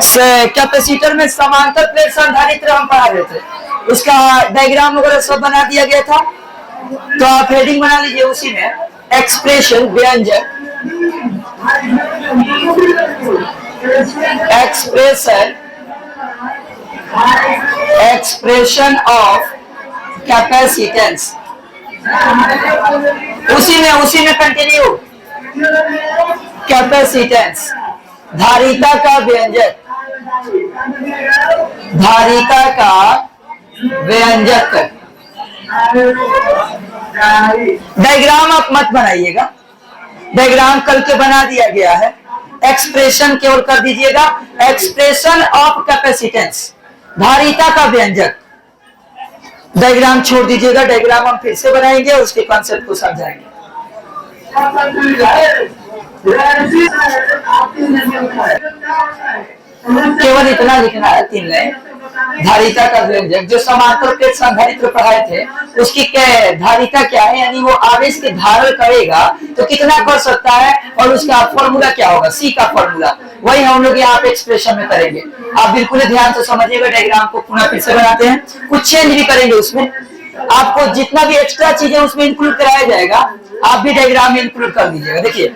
Capacitor में समांतर plate संधारित्र हम पढ़ा रहे थे, उसका डायग्राम वगैरह सब बना दिया गया था। तो आप हेडिंग बना लीजिए उसी में, एक्सप्रेशन व्यंजक, एक्सप्रेशन ऑफ कैपेसिटेंस, उसी में कंटिन्यू, कैपेसिटेंस, धारिता का व्यंजक, धारिता का व्यंजक। डायग्राम आप मत बनाइएगा, डायग्राम कल के बना दिया गया है, एक्सप्रेशन केवल कर दीजिएगा, एक्सप्रेशन ऑफ कैपेसिटेंस, धारिता का व्यंजक। डायग्राम छोड़ दीजिएगा, डायग्राम हम फिर से बनाएंगे, उसके कॉन्सेप्ट को समझाएंगे। केवल इतना लिखना है, 3 लाइन। धारिता का व्यंजक, जो समांतर प्लेट संधारित्र पढ़ाए थे, उसकी धारिता क्या है, यानी वो आवेश के धारण करेगा तो कितना कर सकता है, और उसका फॉर्मूला क्या होगा, सी का फॉर्मूला, वही हम लोग यहाँ पे एक्सप्रेशन में करेंगे। आप बिल्कुल ध्यान से समझिएगा, डायग्राम को पुनः फिर से बनाते हैं, कुछ चेंज भी करेंगे उसमें, आपको जितना भी एक्स्ट्रा चीजें उसमें इंक्लूड कराया जाएगा, आप भी डायग्राम में इंक्लूड कर दीजिएगा। देखिए,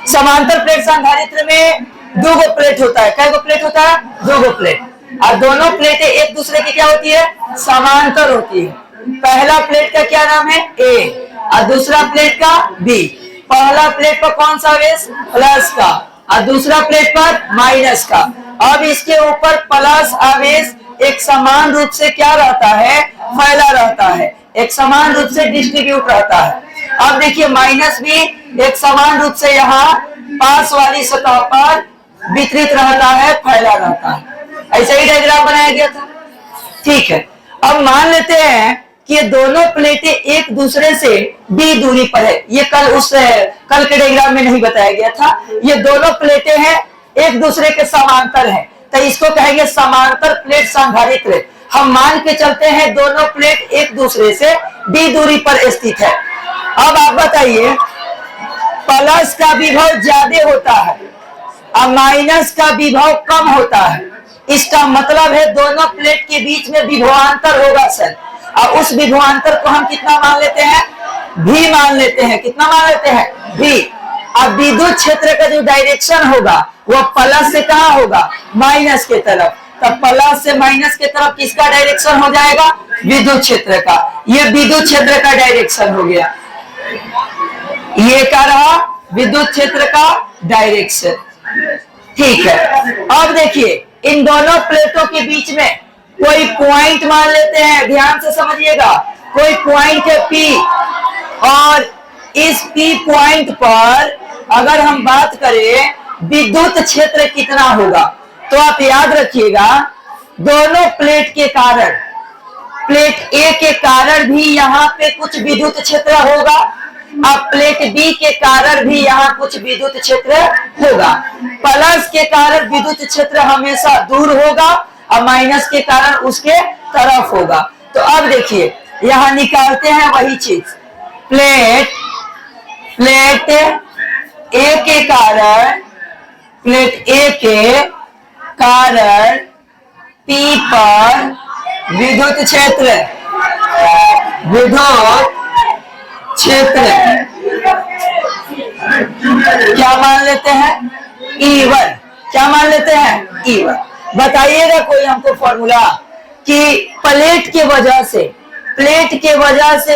समांतर प्लेट संधारित्र में 2 गो प्लेट होता है, कै गो प्लेट होता है, 2 गो प्लेट, और दोनों प्लेटें एक दूसरे की क्या होती है, समांतर होती है। पहला प्लेट का क्या नाम है, ए, और दूसरा प्लेट का बी। पहला प्लेट पर कौन सा आवेश, प्लस का, और दूसरा प्लेट पर माइनस का। अब इसके ऊपर प्लस आवेश एक समान रूप से क्या रहता है, फैला रहता है, एक समान रूप से डिस्ट्रीब्यूट रहता है। अब देखिए, माइनस भी एक समान रूप से यहाँ पास वाली सतह पर वितरित रहता है, फैला रहता है। ऐसा ही डायग्राम बनाया गया था, ठीक है। अब मान लेते हैं कि ये दोनों प्लेटें एक दूसरे से d दूरी पर है, ये कल के डायग्राम में नहीं बताया गया था। ये दोनों प्लेटें हैं, एक दूसरे के समांतर हैं, तो इसको कहेंगे समांतर प्लेट संधारित्र। हम मान के चलते हैं दोनों प्लेट एक दूसरे से d दूरी पर स्थित है। अब आप बताइए, प्लस का विभव ज्यादा होता है और माइनस का विभव कम होता है, इसका मतलब है दोनों प्लेट के बीच में विभवांतर होगा सर, और उस विभवांतर को हम कितना मान लेते हैं, भी मान लेते हैं। कितना मान लेते हैं, भी। अब विद्युत क्षेत्र का जो डायरेक्शन होगा वो प्लस से कहाँ होगा, माइनस के तरफ। तब प्लस से माइनस के तरफ किसका डायरेक्शन हो जाएगा, विद्युत क्षेत्र का। ये विद्युत क्षेत्र का डायरेक्शन हो गया, ये क्या रहा, विद्युत क्षेत्र का डायरेक्शन, ठीक है। अब देखिए, इन दोनों प्लेटों के बीच में कोई पॉइंट मान लेते हैं, ध्यान से समझिएगा, कोई पॉइंट है P, और इस P पॉइंट पर अगर हम बात करें विद्युत क्षेत्र कितना होगा, तो आप याद रखिएगा, दोनों प्लेट के कारण, प्लेट A के कारण भी यहाँ पे कुछ विद्युत क्षेत्र होगा, अब प्लेट B के कारण भी यहाँ कुछ विद्युत क्षेत्र होगा। प्लस के कारण विद्युत क्षेत्र हमेशा दूर होगा और माइनस के कारण उसके तरफ होगा। तो अब देखिए, यहाँ निकालते हैं वही चीज, प्लेट A के कारण, प्लेट A के कारण P पर विद्युत क्षेत्र, क्या मान लेते हैं, E1। क्या मान लेते हैं, E1। बताइएगा कोई हमको फॉर्मूला कि प्लेट के वजह से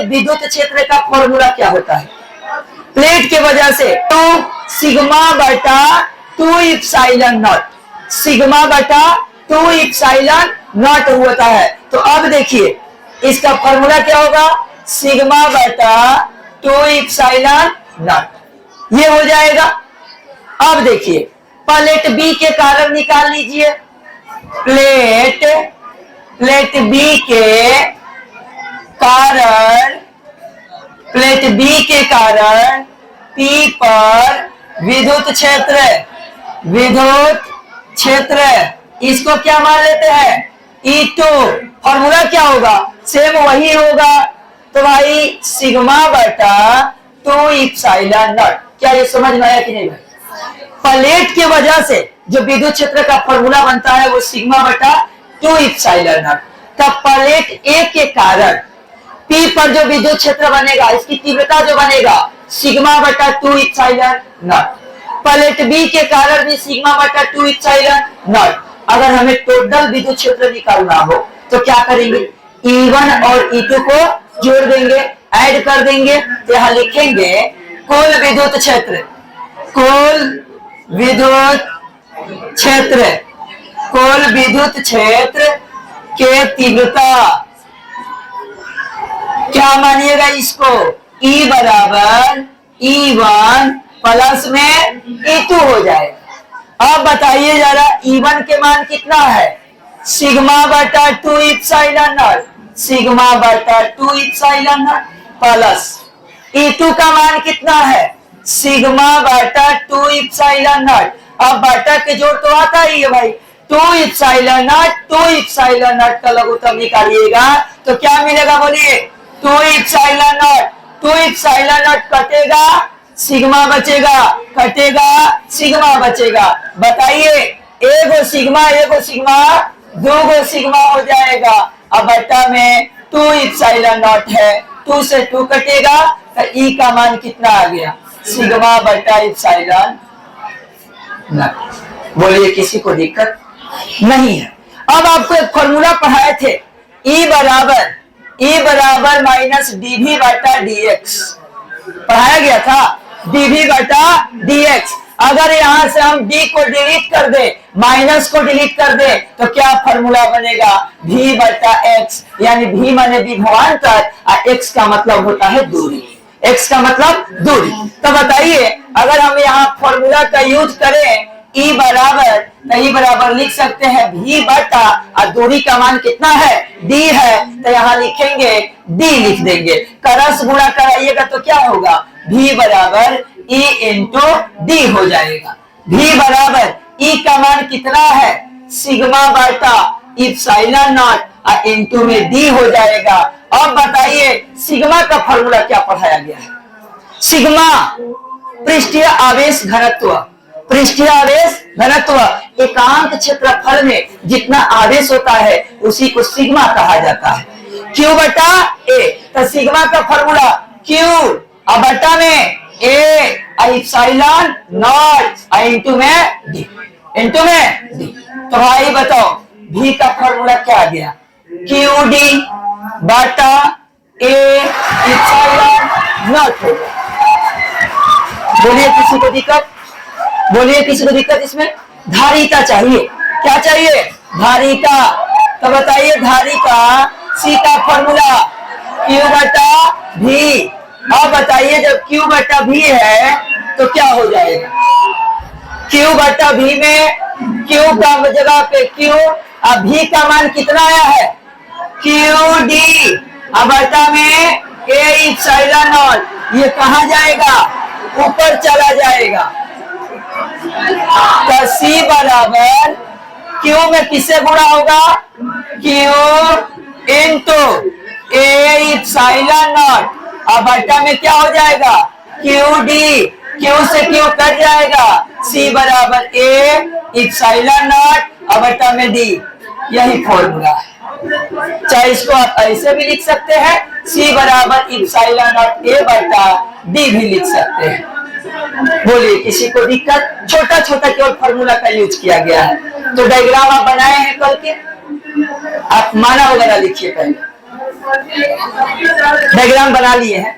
विद्युत क्षेत्र का फॉर्मूला क्या होता है। प्लेट के वजह से 2 सिग्मा बटा 2 इप्सिलॉन नॉट, सिग्मा बटा 2 इप्सिलॉन नॉट होता है। तो अब देखिए, इसका फॉर्मूला क्या होगा, सिग्मा बटा 2 इप्सिलॉन नॉट, ये हो जाएगा। अब देखिए, प्लेट B के कारण निकाल लीजिए, प्लेट B के कारण P पर विद्युत क्षेत्र, इसको क्या मान लेते हैं, E2। फॉर्मूला क्या होगा, सेम वही होगा, तो भाई सिग्मा बटा 2 इप्सिलॉन नॉट। क्या ये समझ में आया कि नहीं भाई। प्लेट के वजह से जो विद्युत क्षेत्र का फॉर्मूला बनता है वो सिग्मा बटा 2 इप्सिलॉन नॉट। तब प्लेट ए के कारण P पर जो विद्युत क्षेत्र बनेगा, इसकी तीव्रता जो बनेगा सिग्मा बटा 2 इप्सिलॉन नॉट। प्लेट बी के कारण भी सिग्मा बटा 2 इप्सिलॉन नॉट। अगर हमें टोटल विद्युत क्षेत्र निकालना हो तो क्या करेंगे, E1 और E2 को जोड़ देंगे, ऐड कर देंगे, तो यहां लिखेंगे कुल विद्युत क्षेत्र, कुल विद्युत क्षेत्र, कुल विद्युत क्षेत्र के तीव्रता क्या मानिएगा इसको, E बराबर E1 प्लस में E2 हो जाएगा। अब बताइए जरा E1 के मान कितना है, सिग्मा बटा 2 इप्सिलॉन नॉट, सिग्मा बटा 2 इप्सिलॉन नॉट प्लस E2 का मान कितना है, सिग्मा बटा 2 इप्सिलॉन नॉट। अब बटा के जोड़ तो आता ही है भाई, 2 इप्सिलॉन नॉट, 2 इप्सिलॉन नॉट का लघुत्तम निकालिएगा तो क्या मिलेगा बोलिए, 2 इप्सिलॉन नॉट, 2 इप्सिलॉन नॉट कटेगा, सिग्मा बचेगा, कटेगा, सिग्मा बचेगा। बताइए एगो सिग्मा 2 सिग्मा हो जाएगा। अब बटा में 2 इप्सिलॉन नॉट है, 2 से 2 कटेगा तो E का मान कितना आ गया, सिग्मा बटा इप्सिलॉन नॉट। बोलिए किसी को दिक्कत नहीं है। अब आपको एक फॉर्मूला पढ़ाए थे, E बराबर माइनस dv बटा dx पढ़ाया गया था, dv बटा dx। अगर यहां से हम d को डिलीट कर दे, माइनस को डिलीट कर दे तो क्या फॉर्मूला बनेगा, v बटा x, यानी v माने विभवांतर और x का मतलब होता है दूरी, x का मतलब दूरी। तो बताइए अगर हम यहाँ फॉर्मूला का यूज करें E बराबर लिख सकते हैं v बटा, और दूरी का मान कितना है, d है, तो यहाँ लिखेंगे d लिख देंगे। करस गुणा कराइएगा तो क्या होगा, v बराबर E इंटू d हो जाएगा। v बराबर E का मान कितना है, सिग्मा बटा इप्सिलॉन नॉट और इंटू में d हो जाएगा। अब बताइए सिग्मा का फॉर्मूला क्या पढ़ाया गया है, सिग्मा पृष्ठीय आवेश घनत्व, पृष्ठीय आवेश घनत्व, एकांक क्षेत्रफल में जितना आवेश होता है उसी को सिग्मा कहा जाता है, Q बटा A। तो सिग्मा का फॉर्मूला Q और बटा में A इप्सिलॉन नॉट इंटू में D, इंटू में D। तो भाई बताओ V का फॉर्मूला क्या आ गया, QD बटा A इप्सिलॉन नॉट हो गया। बोलिए किसी को दिक्कत, बोलिए किसी को दिक्कत, इसमें धारिता चाहिए, क्या चाहिए, धारिता। तो बताइए धारिता C का फॉर्मूला Q बटा V। अब बताइए जब Q बटा V है तो क्या हो जाएगा, Q बटा V में Q का जगह पे Q और V का मान कितना आया है, QD और बटा में A इप्सिलॉन नॉट, ये कहाँ जाएगा, ऊपर चला जाएगा। तो C बराबर Q में किससे गुणा होगा, Q into A epsilon not और बटा में क्या हो जाएगा, QD, Q से Q कट जाएगा, C बराबर A इप्सिलॉन नॉट और बटा में D। यही फॉर्मूला है, चाहे इसको आप ऐसे भी लिख सकते हैं, C बराबर इप्सिलॉन नॉट A बटा D भी लिख सकते हैं। बोलिए किसी को दिक्कत, छोटा छोटा केवल फॉर्मूला का यूज किया गया है। तो डायग्राम आप बनाए हैं कल के, आप माना वगैरह लिखिए, पहले डायग्राम बना लिए हैं।